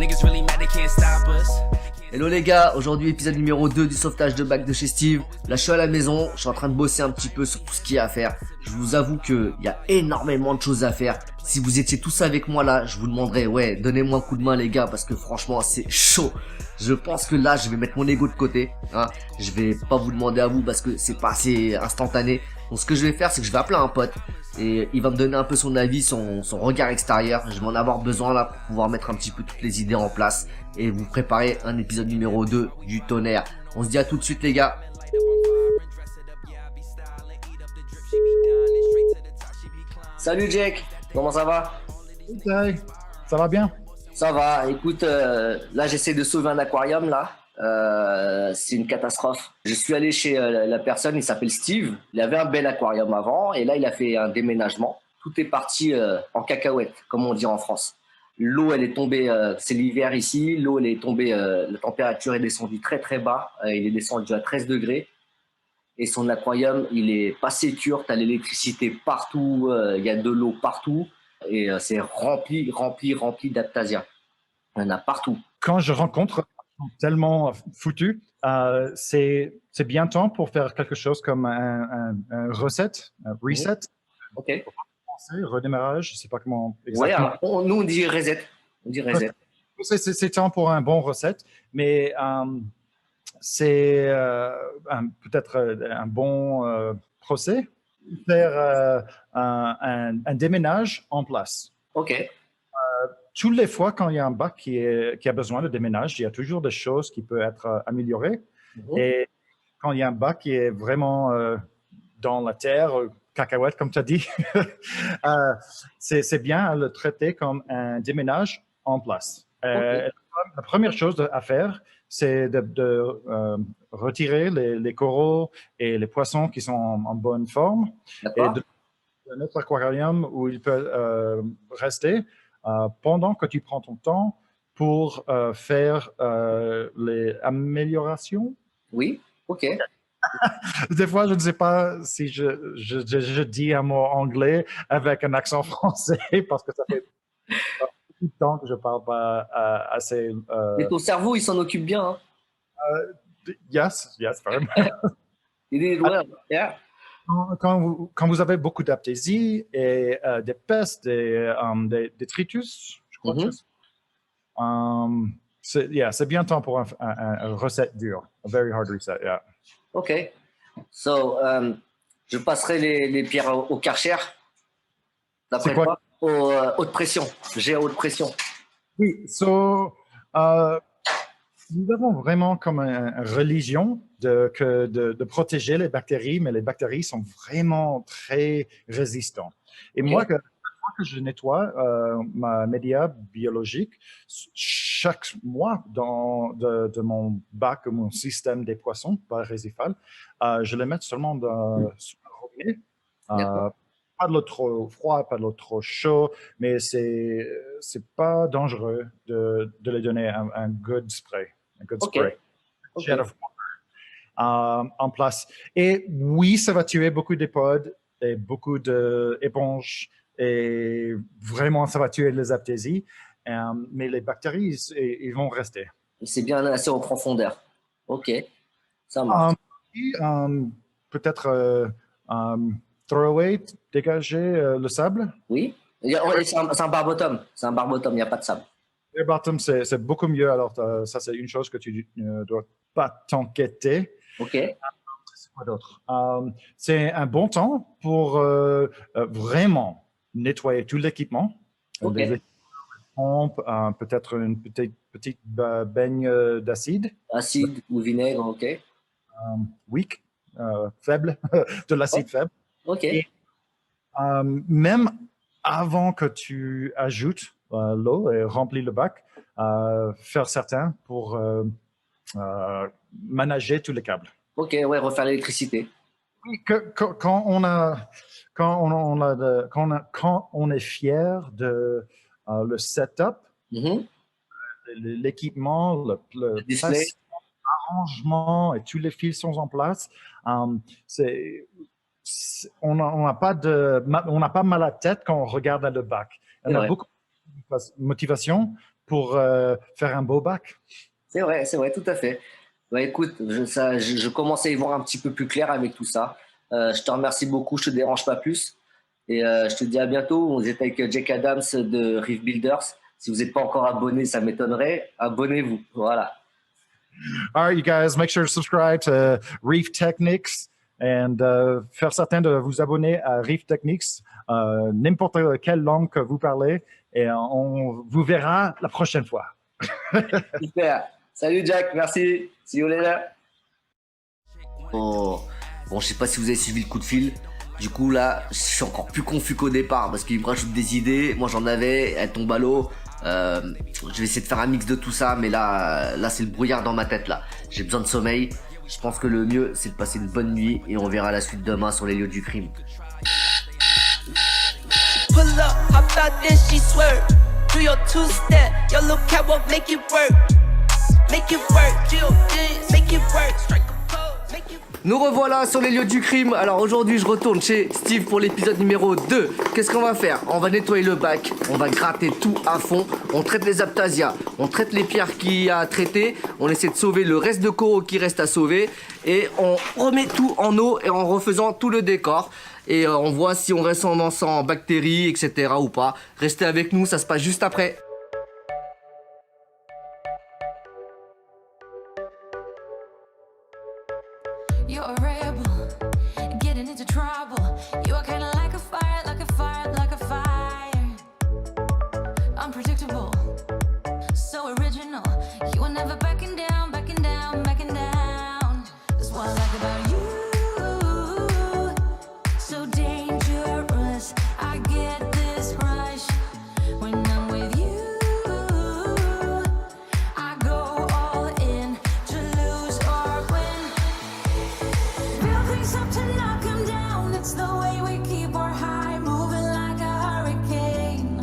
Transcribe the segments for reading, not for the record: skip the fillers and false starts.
Niggas really mad they can't stop us. Hello les gars, aujourd'hui épisode numéro 2 du sauvetage de bac de chez Steve. Là je suis à la maison, je suis en train de bosser un petit peu sur tout ce qu'il y a à faire. Je vous avoue qu'il y a énormément de choses à faire. Si vous étiez tous avec moi là, je vous demanderais, ouais, donnez-moi un coup de main les gars, parce que franchement c'est chaud. Je pense que là je vais mettre mon ego de côté, hein. Je vais pas vous demander à vous parce que c'est pas assez instantané. Donc ce que je vais faire, c'est que je vais appeler un pote et il va me donner un peu son avis, son regard extérieur. Je vais en avoir besoin là pour pouvoir mettre un petit peu toutes les idées en place et vous préparer un épisode numéro 2 du tonnerre. On se dit à tout de suite les gars. Salut Jake, comment ça va? Hey, ça va bien? Ça va, écoute, là j'essaie de sauver un aquarium là. C'est une catastrophe. Je suis allé chez la personne, il s'appelle Steve. Il avait un bel aquarium avant et là il a fait un déménagement. Tout est parti en cacahuète, comme on dit en France. L'eau elle est tombée, c'est l'hiver ici, l'eau elle est tombée, la température est descendue très très bas. Il est descendu à 13 degrés. Et son aquarium, il est pas sécure, tu as l'électricité partout, il y a de l'eau partout. Et c'est rempli d'aptasia. Il y en a partout. Quand je rencontre tellement foutu, c'est bien temps pour faire quelque chose comme un recette, un reset. Ok. Redémarrage, je ne sais pas comment Ouais, exactement. nous on dit reset. On dit reset. C'est temps pour un bon recette, mais c'est peut-être un bon procès. Faire un déménage en place. Ok. Toutes les fois quand il y a un bac qui a besoin de déménage, il y a toujours des choses qui peuvent être améliorées. Et quand il y a un bac qui est vraiment dans la terre, cacahuète, comme tu as dit, c'est bien à le traiter comme un déménage en place. La première chose à faire, c'est de retirer les coraux et les poissons qui sont en bonne forme et de notre aquarium où il peut rester pendant que tu prends ton temps pour faire les améliorations. Oui, ok. Des fois, je ne sais pas si je dis un mot anglais avec un accent français parce que ça fait beaucoup de temps que je ne parle pas assez. Mais ton cerveau, il s'en occupe bien. Hein. Yes, very much. Yeah. Quand vous avez beaucoup d'aptésie et des pestes, des détritus, je crois que c'est bien temps pour un reset dur, a very hard reset, yeah. Ok. So, je passerai les pierres au Karcher. D'après toi, haute pression. J'ai haute pression. Oui, nous avons vraiment comme une religion de protéger les bactéries, mais les bactéries sont vraiment très résistantes. Et moi, que je nettoie ma média biologique chaque mois de mon bac, mon système des poissons par récifal, je les mets seulement sur le robinet. Pas de l'eau trop froide, pas de l'eau trop chaude, mais c'est pas dangereux de les donner un good spray. Un good spray. Jet of water, en place. Et oui, ça va tuer beaucoup d'épodes et beaucoup d'éponges et vraiment, ça va tuer les aptésies. Mais les bactéries, ils vont rester. C'est bien assez en profondeur. Ok, ça marche. Peut-être throw away, dégager le sable. Oui, c'est un bar-bottom. C'est un bar-bottom, il n'y a pas de sable. Le bottom, c'est beaucoup mieux. Alors, ça, c'est une chose que tu ne dois pas t'enquêter. Ok. C'est quoi d'autre? C'est un bon temps pour vraiment nettoyer tout l'équipement. Ok. Les pompes, peut-être une petite baigne d'acide. Acide ou vinaigre, ok. Weak, faible, de l'acide faible. Ok. Et, même avant que tu ajoutes l'eau et remplis le bac, faire certain pour manager tous les câbles. Ok, ouais, refaire l'électricité. Quand on est fier de le setup, l'équipement, le display, l'arrangement et tous les fils sont en place, on n'a pas mal à la tête quand on regarde le bac. On a beaucoup de motivation pour faire un beau bac. C'est vrai, tout à fait. Bah écoute, je commence à y voir un petit peu plus clair avec tout ça. Je te remercie beaucoup, je te dérange pas plus. Et je te dis à bientôt. On est avec Jack Adams de Reef Builders. Si vous n'êtes pas encore abonné, ça m'étonnerait. Abonnez-vous. Voilà. All right, you guys, make sure to subscribe to Reef Techniques and faire certain de vous abonner à Reef Techniques, n'importe quelle langue que vous parlez, et on vous verra la prochaine fois. Super. Salut Jack, merci. See you later. Oh. Bon, je sais pas si vous avez suivi le coup de fil. Du coup, là, je suis encore plus confus qu'au départ parce qu'il me rajoute des idées. Moi, j'en avais, elles tombent à l'eau. Je vais essayer de faire un mix de tout ça, mais là c'est le brouillard dans ma tête là. J'ai besoin de sommeil. Je pense que le mieux c'est de passer une bonne nuit et on verra la suite demain sur les lieux du crime. Pull up, hop out, then she swerve. Do your two-step, your little catwalk, make it work. Make it work, make it work. Strike a pose, make it work. Nous revoilà sur les lieux du crime. Alors aujourd'hui je retourne chez Steve pour l'épisode numéro 2. Qu'est-ce qu'on va faire? On va nettoyer le bac, on va gratter tout à fond, on traite les aphtasias, on traite les pierres qu'il y a à traiter, on essaie de sauver le reste de coraux qui reste à sauver et on remet tout en eau et en refaisant tout le décor. Et on voit si on reste en bactéries, etc. ou pas. Restez avec nous, ça se passe juste après. You're a rebel, getting into trouble. You are kinda like a fire, like a fire, like a fire. Unpredictable, so original. You are never backing down, backing down, backing down. That's what I like about you. So dangerous, I get this rush when I'm with you. I go all in to lose or win. Build things up to knock 'em down. It's the way we keep our high, moving like a hurricane.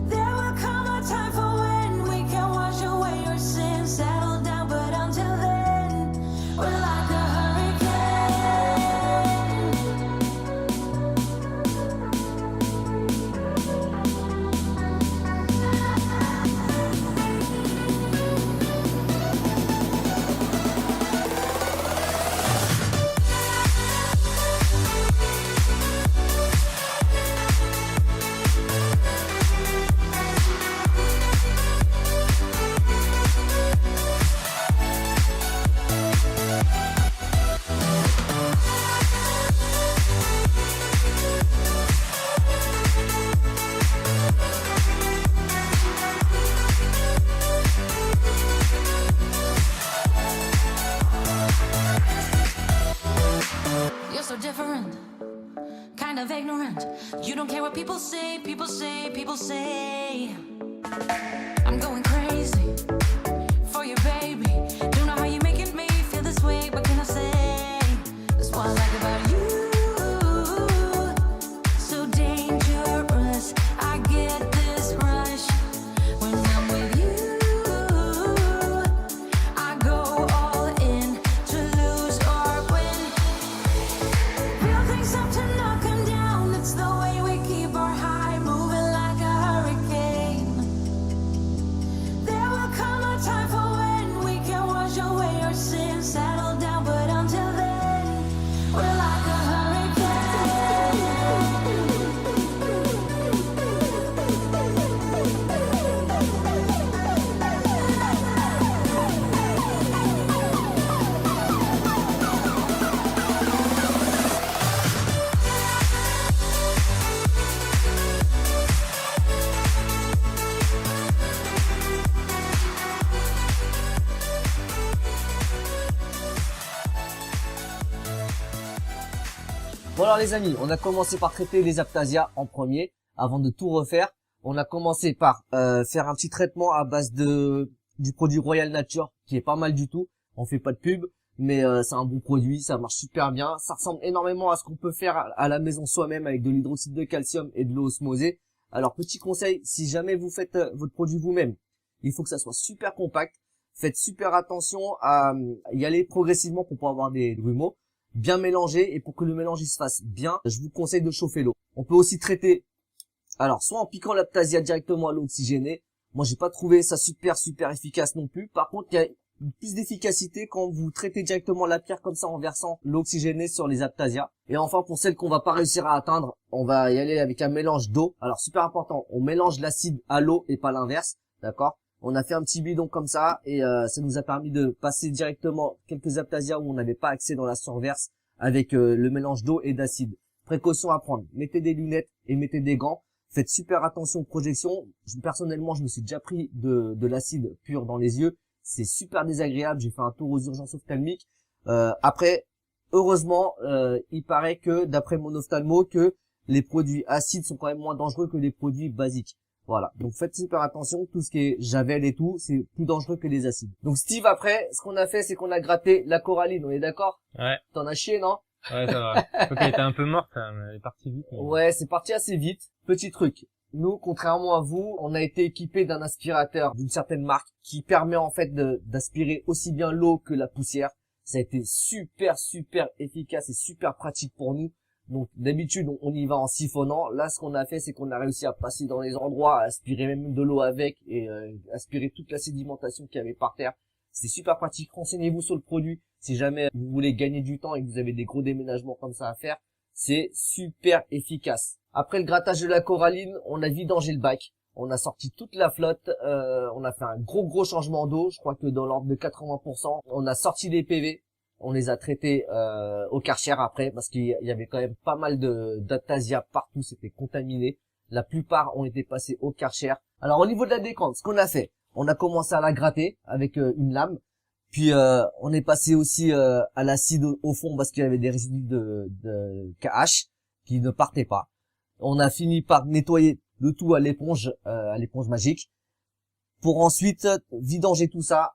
There will come a time for when we can wash away your sins, settle down, but until then, we're like a hurricane. You're so different, kind of ignorant. You don't care what people say, people say, people say. I'm going crazy for you, baby. Don't know how you're making me feel this way. What can I say? That's what I like about you. So dangerous, I get this rush when I'm with you. I go all in to lose or win. Build things up to knock 'em down. It's the way we keep our high, moving like a hurricane. There will come a time for when we can wash away our sins, settle down, but until then, we're like a Bon alors les amis, on a commencé par traiter les aphtasias en premier, avant de tout refaire. On a commencé par faire un petit traitement à base du produit Royal Nature, qui est pas mal du tout. On fait pas de pub, mais c'est un bon produit, ça marche super bien. Ça ressemble énormément à ce qu'on peut faire à la maison soi-même avec de l'hydroxyde de calcium et de l'eau osmosée. Alors petit conseil, si jamais vous faites votre produit vous-même, il faut que ça soit super compact. Faites super attention à y aller progressivement pour pas avoir des grumeaux. Bien mélanger, et pour que le mélange il se fasse bien, je vous conseille de chauffer l'eau. On peut aussi traiter, alors soit en piquant l'aptasia directement à l'eau oxygénée, Moi, j'ai pas trouvé ça super efficace non plus. Par contre, il y a plus d'efficacité quand vous traitez directement la pierre comme ça en versant l'eau oxygénée sur les Aiptasia. Et enfin, pour celles qu'on va pas réussir à atteindre, on va y aller avec un mélange d'eau. Alors, super important, on mélange l'acide à l'eau et pas l'inverse, d'accord? On a fait un petit bidon comme ça et ça nous a permis de passer directement quelques Aiptasia où on n'avait pas accès dans la surverse avec le mélange d'eau et d'acide. Précaution à prendre, mettez des lunettes et mettez des gants. Faites super attention aux projections. Personnellement, je me suis déjà pris de l'acide pur dans les yeux. C'est super désagréable. J'ai fait un tour aux urgences ophtalmiques. Après, heureusement, il paraît que, d'après mon ophtalmo, que les produits acides sont quand même moins dangereux que les produits basiques. Voilà. Donc faites super attention. Tout ce qui est javel et tout, c'est plus dangereux que les acides. Donc Steve, après, ce qu'on a fait, c'est qu'on a gratté la coralline. On est d'accord? Ouais. T'en as chié, non? Ouais, ça va. Je crois qu'elle était un peu morte, hein, mais elle est partie vite. Mais... Ouais, c'est parti assez vite. Petit truc. Nous, contrairement à vous, on a été équipé d'un aspirateur d'une certaine marque qui permet en fait d'aspirer aussi bien l'eau que la poussière. Ça a été super efficace et super pratique pour nous. Donc d'habitude, on y va en siphonnant. Là, ce qu'on a fait, c'est qu'on a réussi à passer dans les endroits, à aspirer même de l'eau avec et aspirer toute la sédimentation qu'il y avait par terre. C'est super pratique. Renseignez-vous sur le produit. Si jamais vous voulez gagner du temps et que vous avez des gros déménagements comme ça à faire, c'est super efficace. Après le grattage de la coralline, on a vidangé le bac. On a sorti toute la flotte. On a fait un gros changement d'eau. Je crois que dans l'ordre de 80%. On a sorti les PV. On les a traités au Karcher après parce qu'il y avait quand même pas mal d'Aiptasia partout. C'était contaminé. La plupart ont été passés au Karcher. Alors au niveau de la décante, ce qu'on a fait, on a commencé à la gratter avec une lame. Puis on est passé aussi à l'acide au fond parce qu'il y avait des résidus de KH qui ne partaient pas. On a fini par nettoyer le tout à l'éponge magique pour ensuite vidanger tout ça,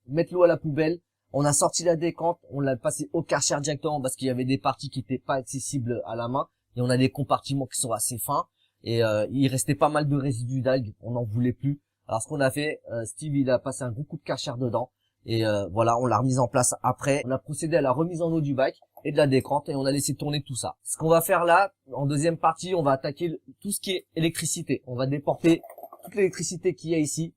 mettre l'eau à la poubelle. On a sorti la décante, on l'a passé au Karcher directement parce qu'il y avait des parties qui n'étaient pas accessibles à la main et on a des compartiments qui sont assez fins et il restait pas mal de résidus d'algues, on n'en voulait plus. Alors ce qu'on a fait, Steve il a passé un gros coup de Karcher dedans. Et voilà, on l'a remise en place après. On a procédé à la remise en eau du bac et de la décante et on a laissé tourner tout ça. Ce qu'on va faire là, en deuxième partie, on va attaquer tout ce qui est électricité. On va déporter toute l'électricité qu'il y a ici.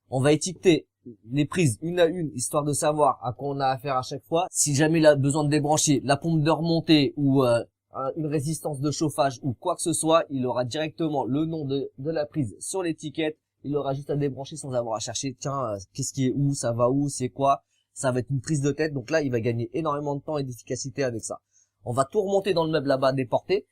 On va étiqueter les prises une à une, histoire de savoir à quoi on a affaire à chaque fois. Si jamais il a besoin de débrancher la pompe de remontée ou une résistance de chauffage ou quoi que ce soit, il aura directement le nom de la prise sur l'étiquette. Il aura juste à débrancher sans avoir à chercher, tiens, qu'est-ce qui est où, ça va où, c'est quoi. Ça va être une prise de tête. Donc là, il va gagner énormément de temps et d'efficacité avec ça. On va tout remonter dans le meuble là-bas, déporter,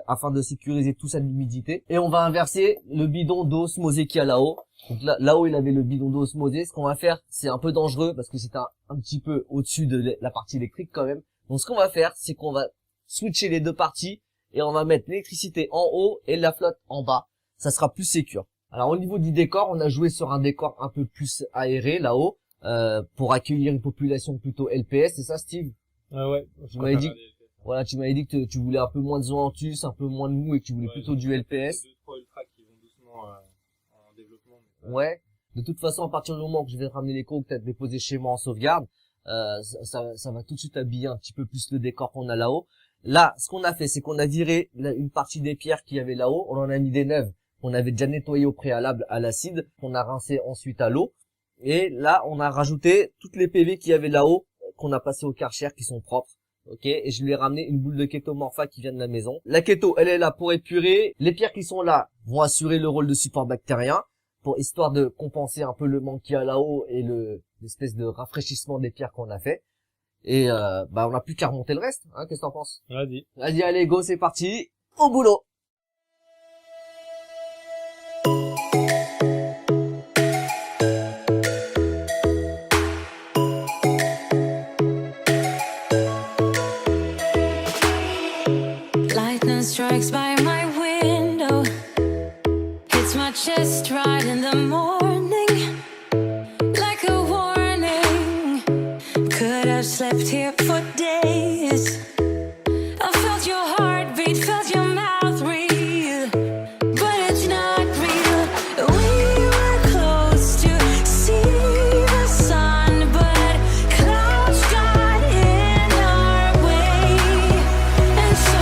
afin de sécuriser tout ça de l'humidité. Et on va inverser le bidon d'eau osmosée qu'il y a là-haut. Donc là-haut, il avait le bidon d'eau osmosée. Ce qu'on va faire, c'est un peu dangereux parce que c'est un petit peu au-dessus de la partie électrique quand même. Donc ce qu'on va faire, c'est qu'on va switcher les deux parties et on va mettre l'électricité en haut et la flotte en bas. Ça sera plus sécure. Alors au niveau du décor, on a joué sur un décor un peu plus aéré là-haut pour accueillir une population plutôt LPS, c'est ça Steve? Ouais. Tu m'avais dit, voilà, tu m'avais dit que tu voulais un peu moins de zoanthus, un peu moins de mou et que tu voulais plutôt du LPS. 2-3 ultras qui vont doucement en développement. Ouais. De toute façon, à partir du moment que je vais te ramener les coques, que tu as déposé chez moi en sauvegarde, ça va tout de suite habiller un petit peu plus le décor qu'on a là-haut. Là, ce qu'on a fait, c'est qu'on a viré une partie des pierres qu'il y avait là-haut, on en a mis des neuves. On avait déjà nettoyé au préalable à l'acide, qu'on a rincé ensuite à l'eau. Et là, on a rajouté toutes les PV qu'il y avait là-haut, qu'on a passé au Karcher, qui sont propres. Ok, et je lui ai ramené une boule de kétomorpha qui vient de la maison. La kéto, elle est là pour épurer. Les pierres qui sont là vont assurer le rôle de support bactérien, pour histoire de compenser un peu le manque qu'il y a là-haut et l'espèce de rafraîchissement des pierres qu'on a fait. Et on n'a plus qu'à remonter le reste. Hein, qu'est-ce que t'en penses? Vas-y. Vas-y, allez, go, c'est parti. Au boulot. Strikes by my window, hits my chest right in the morning, like a warning. Could have slept here for days. I felt your heartbeat, felt your mouth breathe, but it's not real. We were close to see the sun, but clouds got in our way, and so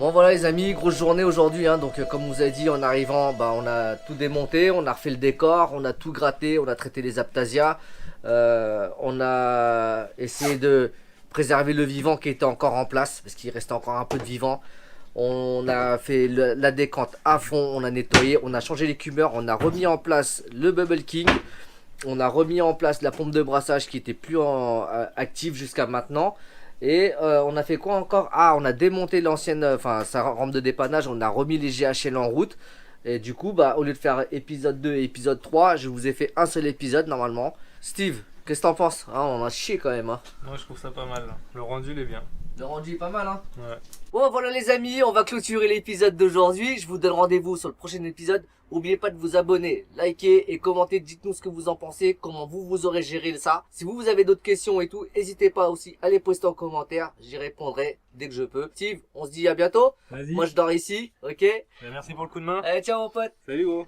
Bon voilà les amis, grosse journée aujourd'hui hein, donc comme vous avez dit en arrivant, bah, on a tout démonté, on a refait le décor, on a tout gratté, on a traité les Aiptasia, on a essayé de préserver le vivant qui était encore en place parce qu'il restait encore un peu de vivant. On a fait la décante à fond, on a nettoyé, on a changé l'écumeur, on a remis en place le Bubble King, on a remis en place la pompe de brassage qui était plus active jusqu'à maintenant. Et on a fait quoi encore? Ah, on a démonté l'ancienne, enfin sa rampe de dépannage, on a remis les GHL en route. Et du coup, bah au lieu de faire épisode 2 et épisode 3, je vous ai fait un seul épisode normalement. Steve, qu'est-ce que t'en penses? Ah, on a chié quand même hein. Moi je trouve ça pas mal. Le rendu il est bien. Le rendu est pas mal hein. Ouais. Bon voilà les amis, on va clôturer l'épisode d'aujourd'hui. Je vous donne rendez-vous sur le prochain épisode. N'oubliez pas de vous abonner, liker et commenter. Dites-nous ce que vous en pensez, comment vous aurez géré ça. Si vous avez d'autres questions et tout, n'hésitez pas aussi à les poster en commentaire. J'y répondrai dès que je peux. Steve, on se dit à bientôt. Vas-y. Moi je dors ici, ok? Merci pour le coup de main. Allez ciao mon pote. Salut gros.